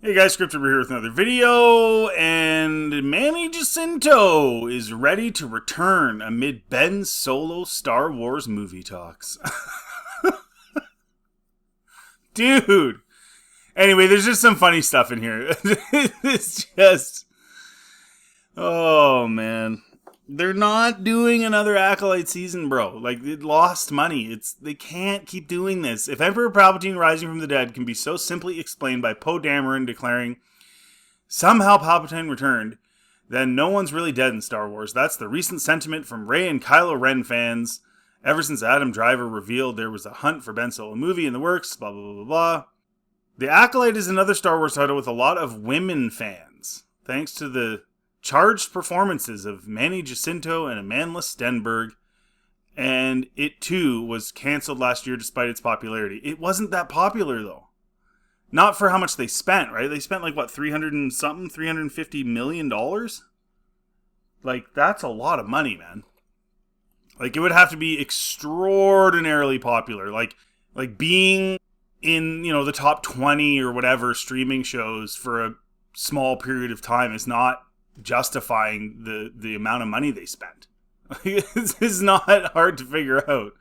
Hey guys, Scripture here with another video, and Manny Jacinto is ready to return amid Ben's solo Star Wars movie talks. Dude! Anyway, there's just some funny stuff in here. It's just... Oh, man. They're not doing another Acolyte season, bro. Like, it lost money. They can't keep doing this. If Emperor Palpatine Rising from the Dead can be so simply explained by Poe Dameron declaring, somehow Palpatine returned, then no one's really dead in Star Wars. That's the recent sentiment from Rey and Kylo Ren fans ever since Adam Driver revealed there was a hunt for Ben Solo movie in the works, blah, blah, blah, blah, blah. The Acolyte is another Star Wars title with a lot of women fans, thanks to the charged performances of Manny Jacinto and Amandla Stenberg, and it too was canceled last year despite its popularity. It wasn't that popular though. Not for how much they spent, right? They spent like what, $350 million? Like, that's a lot of money, man. Like, it would have to be extraordinarily popular. Like being in, the top 20 or whatever streaming shows for a small period of time is not justifying the amount of money they spent. This is not hard to figure out.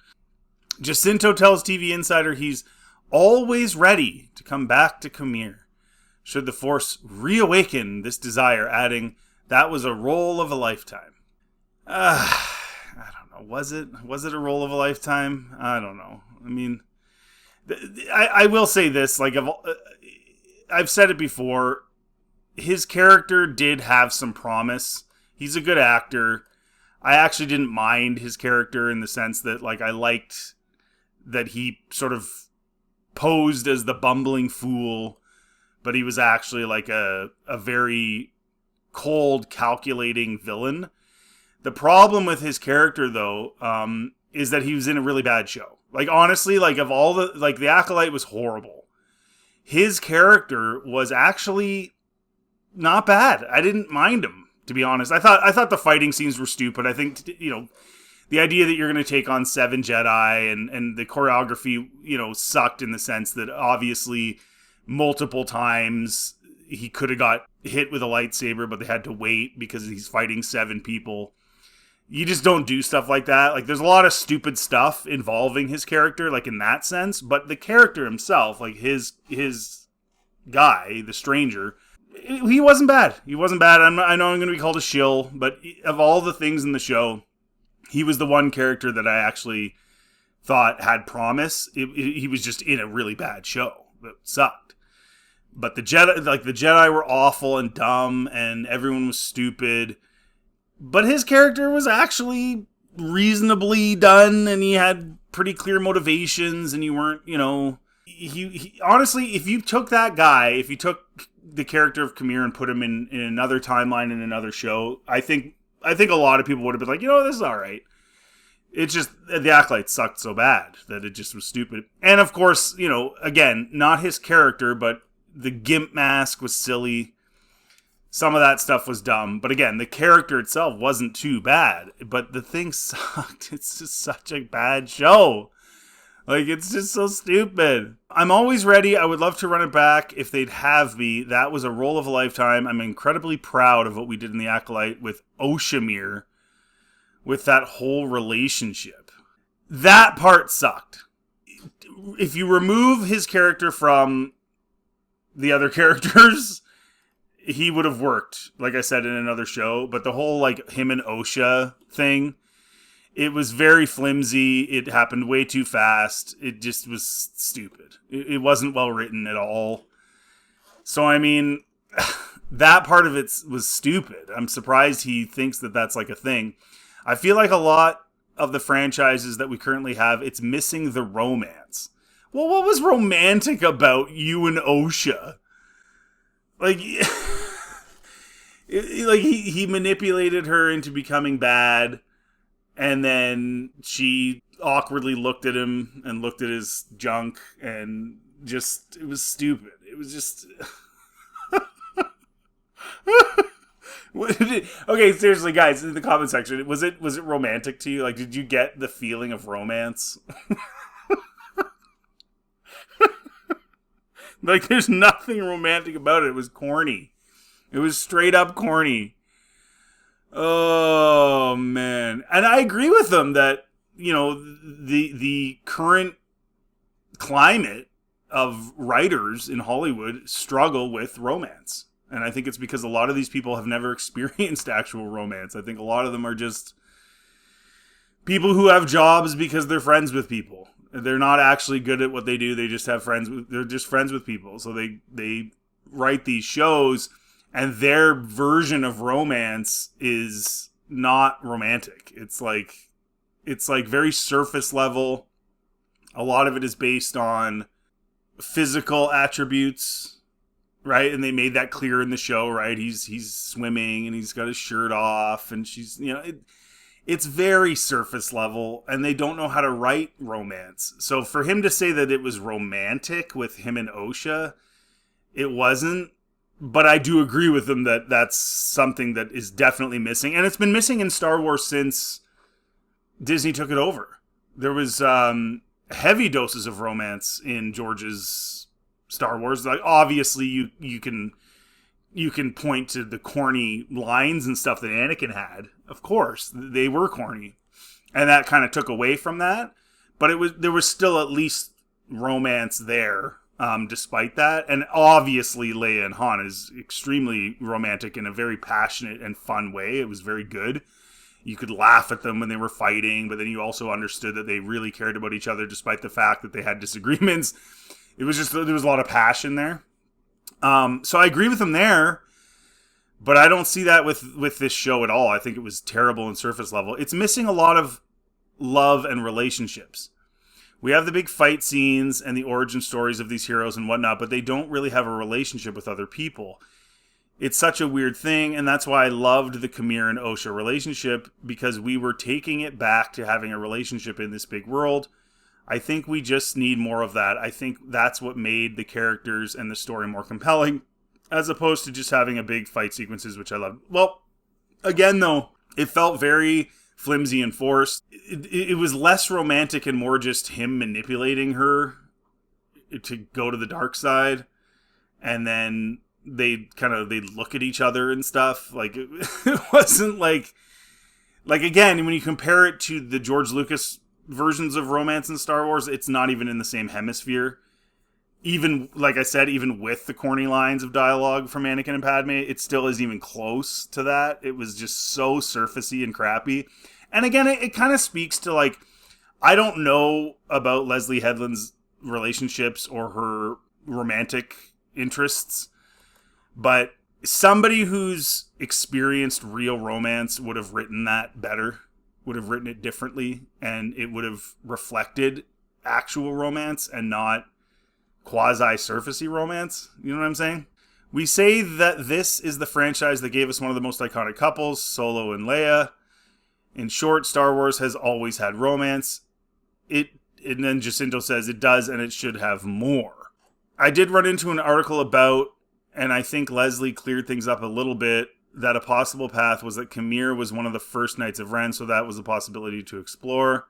Jacinto tells TV Insider he's always ready to come back to Qimir should the Force reawaken this desire, adding, that was a role of a lifetime. I don't know. Was it a role of a lifetime? I don't know. I mean, I will say this, like, I've said it before, his character did have some promise. He's a good actor. I actually didn't mind his character in the sense that, like, I liked that he sort of posed as the bumbling fool, but he was actually like a very cold, calculating villain. The problem with his character, though, is that he was in a really bad show. Like, honestly, like, of all the Acolyte was horrible. His character was actually not bad. I didn't mind him, to be honest. I thought the fighting scenes were stupid. I think, the idea that you're going to take on 7 Jedi and the choreography, sucked in the sense that obviously multiple times he could have got hit with a lightsaber, but they had to wait because he's fighting 7 people. You just don't do stuff like that. Like, there's a lot of stupid stuff involving his character, like, in that sense, but the character himself, like his guy, the stranger, he wasn't bad. I know I'm going to be called a shill, but of all the things in the show, he was the one character that I actually thought had promise. He was just in a really bad show that sucked. But the Jedi were awful and dumb, and everyone was stupid. But his character was actually reasonably done, and he had pretty clear motivations, and you weren't, he honestly, if you took the character of Qimir and put him in another timeline in another show, I think a lot of people would have been like, this is all right. It's just the Acolyte sucked so bad that it just was stupid. And of course, again, not his character, but the gimp mask was silly. Some of that stuff was dumb. But again, the character itself wasn't too bad. But the thing sucked. It's just such a bad show. Like, it's just so stupid. I'm always ready. I would love to run it back if they'd have me. That was a role of a lifetime. I'm incredibly proud of what we did in the Acolyte with Qimir, with that whole relationship. That part sucked. If you remove his character from the other characters, he would have worked, like I said, in another show. But the whole, like, him and Osha thing, it was very flimsy. It happened way too fast. It just was stupid. It wasn't well written at all. So, I mean, that part of it was stupid. I'm surprised he thinks that that's like a thing. I feel like a lot of the franchises that we currently have, it's missing the romance. Well, what was romantic about you and Osha? Like, he manipulated her into becoming bad. And then she awkwardly looked at him and looked at his junk, and just, it was stupid. It was just... Okay, seriously, guys, in the comment section, was it romantic to you? Like, did you get the feeling of romance? Like, there's nothing romantic about it. It was corny. It was straight up corny. Oh, man. And I agree with them that, the current climate of writers in Hollywood struggle with romance. And I think it's because a lot of these people have never experienced actual romance. I think a lot of them are just people who have jobs because they're friends with people. They're not actually good at what they do. They just have friends. They're just friends with people. So they write these shows, and their version of romance is not romantic. It's like very surface level. A lot of it is based on physical attributes, right? And they made that clear in the show, right? He's swimming and he's got his shirt off, and she's, it's very surface level, and they don't know how to write romance. So for him to say that it was romantic with him and Osha, it wasn't. But I do agree with him that that's something that is definitely missing. And it's been missing in Star Wars since Disney took it over. There was heavy doses of romance in George's Star Wars. Like, obviously, you can point to the corny lines and stuff that Anakin had. Of course, they were corny, and that kind of took away from that. But there was still at least romance there, despite that. And obviously, Leia and Han is extremely romantic in a very passionate and fun way. It was very good. You could laugh at them when they were fighting, but then you also understood that they really cared about each other, despite the fact that they had disagreements. There was a lot of passion there. So I agree with him there, but I don't see that with this show at all. I think it was terrible and surface level. It's missing a lot of love and relationships. We have the big fight scenes and the origin stories of these heroes and whatnot, but they don't really have a relationship with other people. It's such a weird thing, and that's why I loved the Qimir and Osha relationship, because we were taking it back to having a relationship in this big world. I think we just need more of that. I think that's what made the characters and the story more compelling, as opposed to just having a big fight sequences, which I loved. Well, again, though, it felt very flimsy and forced. It was less romantic and more just him manipulating her to go to the dark side, and then they look at each other and stuff. Like, it wasn't like again, when you compare it to the George Lucas versions of romance in Star Wars, it's not even in the same hemisphere. Even, like I said, even with the corny lines of dialogue from Anakin and Padme, it still isn't even close to that. It was just so surfacey and crappy. And again, it kind of speaks to, like, I don't know about Leslie Headland's relationships or her romantic interests, but somebody who's experienced real romance would have written that better, would have written it differently, and it would have reflected actual romance and not quasi-surfacey romance. You know what I'm saying? We say that this is the franchise that gave us one of the most iconic couples, Solo and Leia. In short, Star Wars has always had romance. And then Jacinto says it does, and it should have more. I did run into an article about, and I think Leslie cleared things up a little bit, that a possible path was that Qimir was one of the first Knights of Ren, so that was a possibility to explore.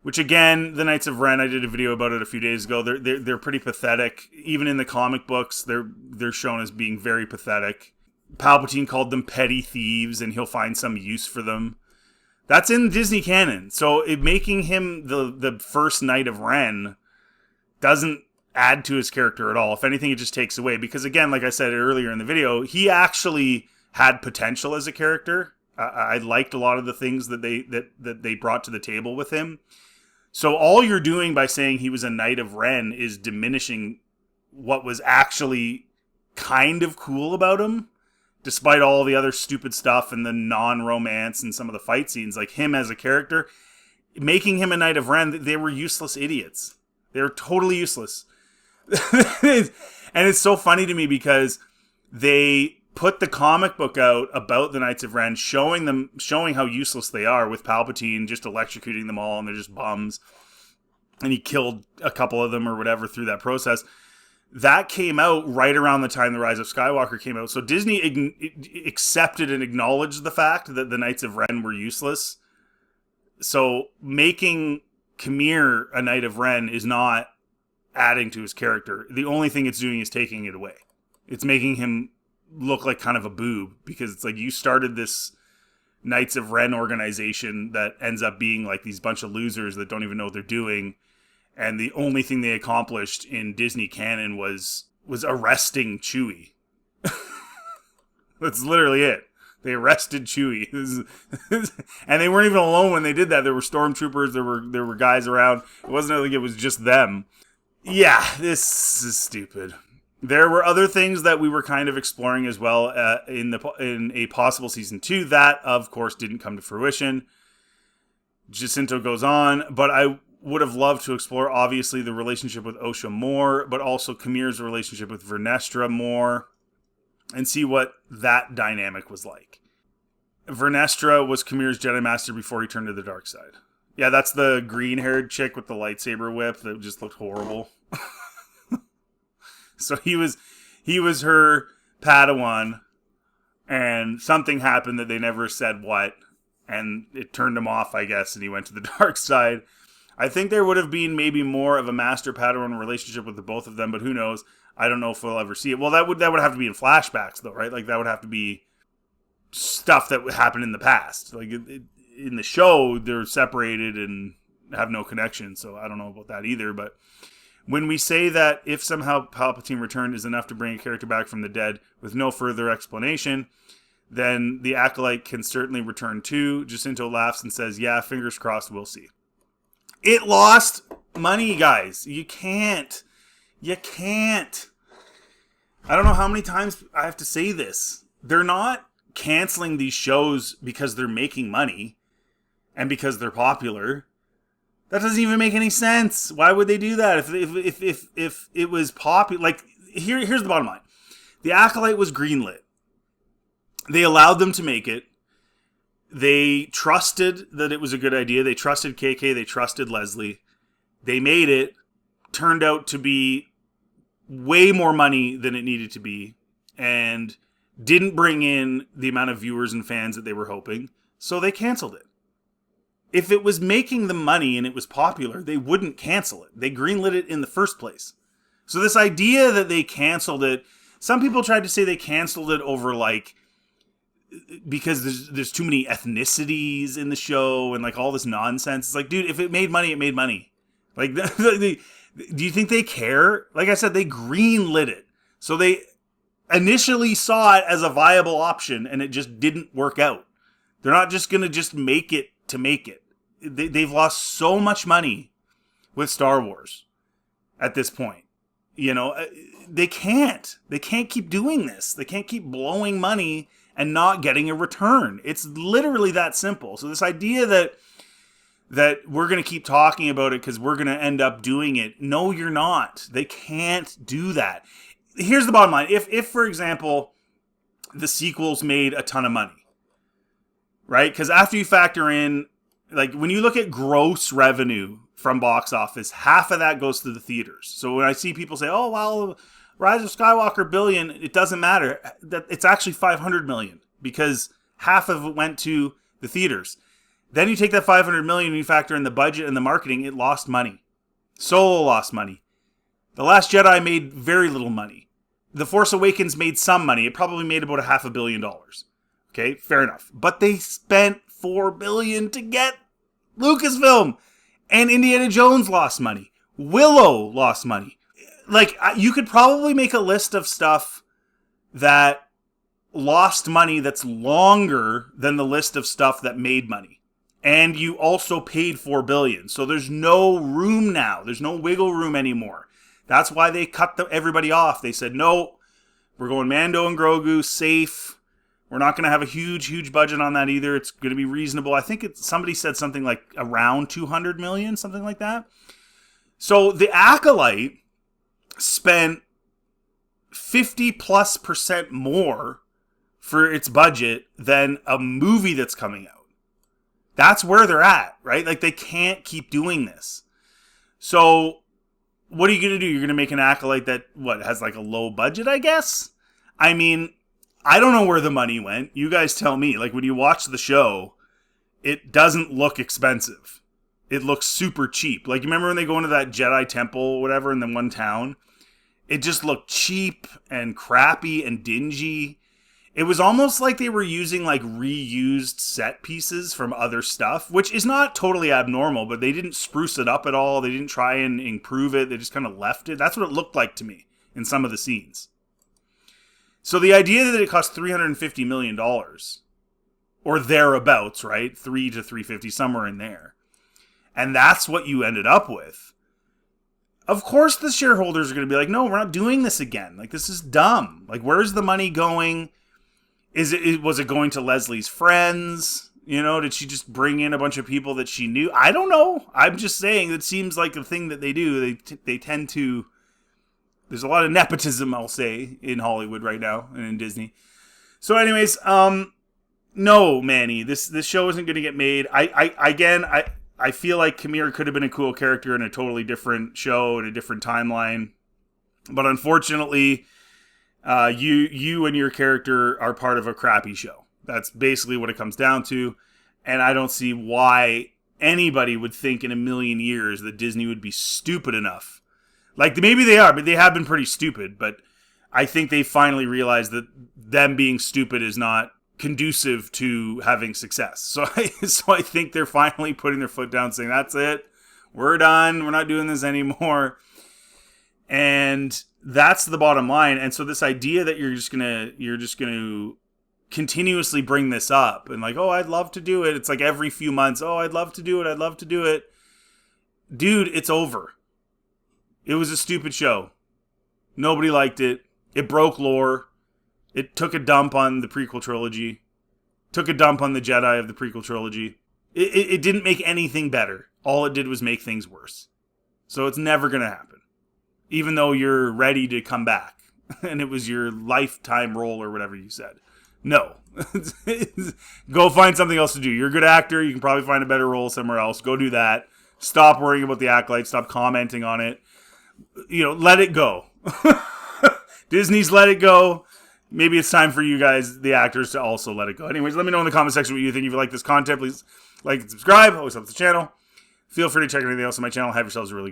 Which, again, the Knights of Ren, I did a video about it a few days ago. They're pretty pathetic. Even in the comic books, they're shown as being very pathetic. Palpatine called them petty thieves, and he'll find some use for them. That's in Disney canon. So making him the first Knight of Ren doesn't add to his character at all. If anything, it just takes away. Because, again, like I said earlier in the video, he actually had potential as a character. I liked a lot of the things that they brought to the table with him. So all you're doing by saying he was a Knight of Ren is diminishing what was actually kind of cool about him, despite all the other stupid stuff and the non-romance and some of the fight scenes. Like, him as a character, making him a Knight of Ren, they were useless idiots. They were totally useless. And it's so funny to me because they put the comic book out about the Knights of Ren, showing how useless they are, with Palpatine just electrocuting them all and they're just bums. And he killed a couple of them or whatever through that process. That came out right around the time The Rise of Skywalker came out. So Disney accepted and acknowledged the fact that the Knights of Ren were useless. So making Qimir a Knight of Ren is not adding to his character. The only thing it's doing is taking it away. It's making him look like kind of a boob, because it's like, you started this Knights of Ren organization that ends up being like these bunch of losers that don't even know what they're doing. And the only thing they accomplished in Disney canon was arresting Chewie. That's literally it. They arrested Chewie. And they weren't even alone when they did that. There were stormtroopers, there were guys around. It wasn't like it was just them. Yeah, this is stupid. There were other things that we were kind of exploring as well in a possible season 2. That, of course, didn't come to fruition. Jacinto goes on, but I would have loved to explore, obviously, the relationship with Osha more, but also Qimir's relationship with Vernestra more, and see what that dynamic was like. Vernestra was Qimir's Jedi Master before he turned to the dark side. Yeah, that's the green-haired chick with the lightsaber whip that just looked horrible. So he was her Padawan, and something happened that they never said what, and it turned him off, I guess, and he went to the dark side. I think there would have been maybe more of a Master-Padawan relationship with the both of them, but who knows? I don't know if we'll ever see it. Well, that would have to be in flashbacks, though, right? Like, that would have to be stuff that happened in the past. Like, in the show, they're separated and have no connection, so I don't know about that either. But when we say that if somehow Palpatine returned is enough to bring a character back from the dead with no further explanation, then the Acolyte can certainly return too. Jacinto laughs and says, yeah, fingers crossed, we'll see. It lost money, guys. You can't. I don't know how many times I have to say this. They're not canceling these shows because they're making money and because they're popular. That doesn't even make any sense. Why would they do that? If it was popular, like, here's the bottom line. The Acolyte was greenlit. They allowed them to make it. They trusted that it was a good idea. They trusted KK. They trusted Leslie. They made it. Turned out to be way more money than it needed to be, and didn't bring in the amount of viewers and fans that they were hoping. So they canceled it. If it was making them money and it was popular, they wouldn't cancel it. They greenlit it in the first place. So this idea that they canceled it, some people tried to say they canceled it over, like, because there's too many ethnicities in the show and, like, all this nonsense. It's like, dude, if it made money, it made money. Like, do you think they care? Like I said, they greenlit it. So they initially saw it as a viable option, and it just didn't work out. They're not just going to just make it to make it. They've lost so much money with Star Wars at this point. You know, they can't keep doing this. They can't keep blowing money and not getting a return. It's literally that simple. So this idea that we're going to keep talking about it because we're going to end up doing it. No, you're not. They can't do that. Here's the bottom line. If for example, the sequels made a ton of money, right? Because after you factor in, like, when you look at gross revenue from box office, half of that goes to the theaters. So when I see people say, oh, well, Rise of Skywalker billion, it doesn't matter. That it's actually 500 million because half of it went to the theaters. Then you take that 500 million and you factor in the budget and the marketing, it lost money. Solo lost money. The Last Jedi made very little money. The Force Awakens made some money. It probably made about $500 million. Okay, fair enough. But they spent $4 billion to get Lucasfilm. And Indiana Jones lost money. Willow lost money. Like, you could probably make a list of stuff that lost money that's longer than the list of stuff that made money. And you also paid $4 billion. So there's no room now. There's no wiggle room anymore. That's why they cut everybody off. They said, no, we're going Mando and Grogu, safe. We're not going to have a huge budget on that either. It's going to be reasonable. I think somebody said something like around 200 million, something like that. So the Acolyte spent 50+% more for its budget than a movie that's coming out. That's where they're at, right? Like, they can't keep doing this. So what are you going to do? You're going to make an Acolyte that, has like a low budget, I guess? I mean, I don't know where the money went. You guys tell me. Like, when you watch the show, it doesn't look expensive. it looks super cheap. Like, you remember when they go into that Jedi temple or whatever in the one town? It just looked cheap and crappy and dingy. It was almost like they were using like reused set pieces from other stuff, which is not totally abnormal, but they didn't spruce it up at all. They didn't try and improve it. They just kind of left it. That's what it looked like to me in some of the scenes. So the idea that it cost $350 million or thereabouts, right? 3 to 350, somewhere in there. And that's what you ended up with. Of course the shareholders are going to be like, no, we're not doing this again. Like, this is dumb. Like, where's the money going? Was it going to Leslie's friends? You know, did she just bring in a bunch of people that she knew? I don't know. I'm just saying it seems like the thing that they do. They tend to. There's a lot of nepotism, I'll say, in Hollywood right now and in Disney. So, anyways, no, Manny, this show isn't going to get made. I feel like Qimir could have been a cool character in a totally different show and a different timeline, but unfortunately, you and your character are part of a crappy show. That's basically what it comes down to. And I don't see why anybody would think in a million years that Disney would be stupid enough. Like, maybe they are, but they have been pretty stupid. But I think they finally realized that them being stupid is not conducive to having success. So I think they're finally putting their foot down, saying, that's it. We're done. We're not doing this anymore. And that's the bottom line. And so this idea that you're just gonna continuously bring this up and like, oh, I'd love to do it. It's like every few months, oh, I'd love to do it. I'd love to do it. Dude, it's over. It was a stupid show. Nobody liked it. It broke lore. It took a dump on the prequel trilogy. Took a dump on the Jedi of the prequel trilogy. It didn't make anything better. All it did was make things worse. So it's never going to happen. Even though you're ready to come back. And it was your lifetime role or whatever you said. No. Go find something else to do. You're a good actor. You can probably find a better role somewhere else. Go do that. Stop worrying about the Acolyte. Stop commenting on it. You know, let it go. Disney's let it go. Maybe it's time for you guys, the actors, to also let it go. Anyways, let me know in the comment section what you think. If you like this content, please like and subscribe. Always helps the channel. Feel free to check anything else on my channel. Have yourselves a really good